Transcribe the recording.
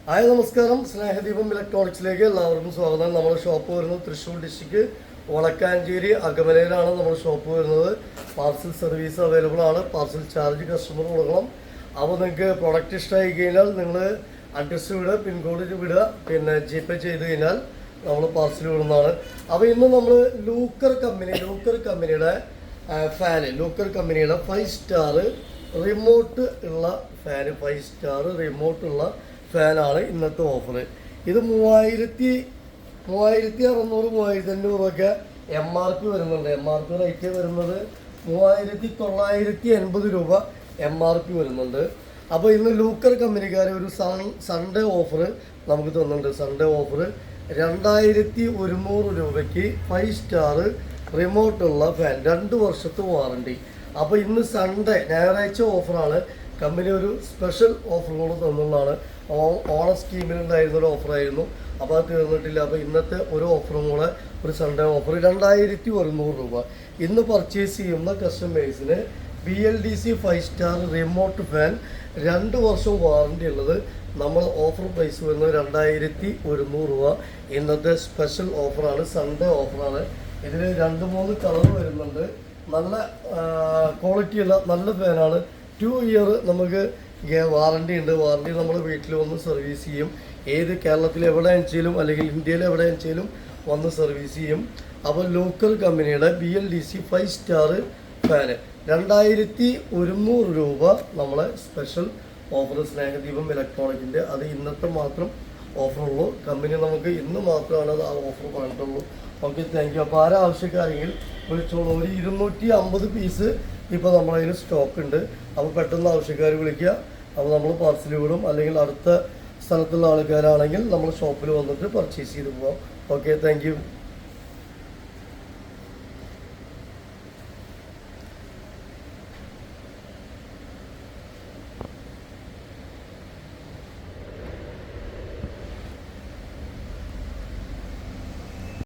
Hi നമസ്കാരം. സ്നേഹദീപം ഇലക്ട്രോണിക്സിലേക്ക് എല്ലാവർക്കും സ്വാഗതം. നമ്മുടെ ഷോപ്പ് വരുന്നത് തൃശ്ശൂർ ഡിസ്ട്രിക്ട് വളക്കാഞ്ചേരി അകമലയിലാണ് നമ്മുടെ ഷോപ്പ് വരുന്നത്. പാർസൽ സർവീസ് അവൈലബിൾ ആണ്. പാർസൽ ചാർജ് കസ്റ്റമർ കൊടുക്കണം. അപ്പോൾ നിങ്ങൾക്ക് പ്രൊഡക്റ്റ് ഇഷ്ടമായി കഴിഞ്ഞാൽ നിങ്ങൾ അഡ്രസ്സ് വിടുക, പിൻകോഡ് വിടുക, പിന്നെ ജിപേ ചെയ്ത് കഴിഞ്ഞാൽ നമ്മൾ പാർസൽ വിടുന്നതാണ്. അപ്പോൾ ഇന്ന് നമ്മൾ ലൂക്കർ കമ്പനിയുടെ ഫാന്, ലൂക്കർ കമ്പനിയുടെ 5 സ്റ്റാർ റിമോട്ട് ഉള്ള ഫാന്, 5 സ്റ്റാർ റിമോട്ട് ഉള്ള ഫാനാണ് ഇന്നത്തെ ഓഫർ. ഇത് 3600-3500 ഒക്കെ MRP വരുന്നുണ്ട്. MRP റേറ്റ് വരുന്നത് 3980 രൂപ MRP വരുന്നുണ്ട്. അപ്പോൾ ഇന്ന് ലൂക്കർ കമ്പനിക്കാർ ഒരു സൺഡേ ഓഫർ നമുക്ക് തന്നിട്ടുണ്ട്. സൺഡേ ഓഫർ 2100 രൂപയ്ക്ക് 5 സ്റ്റാർ റിമോട്ടുള്ള ഫാൻ, 2 വർഷത്തെ വാറണ്ടി. അപ്പോൾ ഇന്ന് സൺഡേ ഞായറാഴ്ച ഓഫറാണ്. കമ്പനി ഒരു സ്പെഷ്യൽ ഓഫർ കൂടെ തന്നുള്ളതാണ്. ഓണം സ്കീമിലുണ്ടായിരുന്നൊരു ഓഫറായിരുന്നു. അപ്പോൾ അത് തീർന്നിട്ടില്ല. അപ്പോൾ ഇന്നത്തെ ഒരു ഓഫറും കൂടെ, ഒരു സൺഡേ ഓഫർ 2100 രൂപ. ഇന്ന് പർച്ചേസ് ചെയ്യുന്ന കസ്റ്റമേഴ്സിന് BLDC 5 സ്റ്റാർ റിമോട്ട് ഫാൻ 2 വർഷം വാറണ്ടി ഉള്ളത് നമ്മൾ ഓഫർ പ്രൈസ് വരുന്നത് 2100 രൂപ. ഇന്നത്തെ സ്പെഷ്യൽ ഓഫറാണ്, സൺഡേ ഓഫറാണ്. ഇതിൽ 2-3 കളർ വരുന്നുണ്ട്. നല്ല ക്വാളിറ്റിയുള്ള നല്ല ഫാനാണ്. 2 ഇയർ നമുക്ക് വാറണ്ടി ഉണ്ട്. വാറണ്ടി നമ്മൾ വീട്ടിൽ വന്ന് സർവീസ് ചെയ്യും. ഏത് കേരളത്തിൽ എവിടെ വെച്ചാലും അല്ലെങ്കിൽ ഇന്ത്യയിൽ എവിടെ വെച്ചാലും വന്ന് സർവീസ് ചെയ്യും. അപ്പോൾ ലോക്കൽ കമ്പനിയുടെ BLDC 5 സ്റ്റാർ ഫാന് 2100 രൂപ നമ്മളെ സ്പെഷ്യൽ ഓഫർ സ്നേഹദീപം ഇലക്ട്രോണിക്കിൻ്റെ. അത് ഇന്നത്തെ മാത്രം ഓഫറുള്ളൂ. കമ്പനി നമുക്ക് ഇന്ന് മാത്രമാണ് അത് ആ ഓഫർ പറഞ്ഞിട്ടുള്ളൂ. Okay, thank you. അപ്പോൾ ആവശ്യക്കാരെങ്കിൽ വിളിച്ചോളൂ. ഒരു 250 പീസ് ഇപ്പോൾ നമ്മളതിൽ സ്റ്റോക്ക് ഉണ്ട്. അപ്പോൾ പെട്ടെന്ന് ആവശ്യക്കാർ വിളിക്കുക. അപ്പോൾ നമ്മൾ പാർസൽ വിടും. അല്ലെങ്കിൽ അടുത്ത സ്ഥലത്തുള്ള ആൾക്കാരാണെങ്കിൽ നമ്മൾ ഷോപ്പിൽ വന്നിട്ട് പർച്ചേസ് ചെയ്ത് പോകാം. Okay, thank you.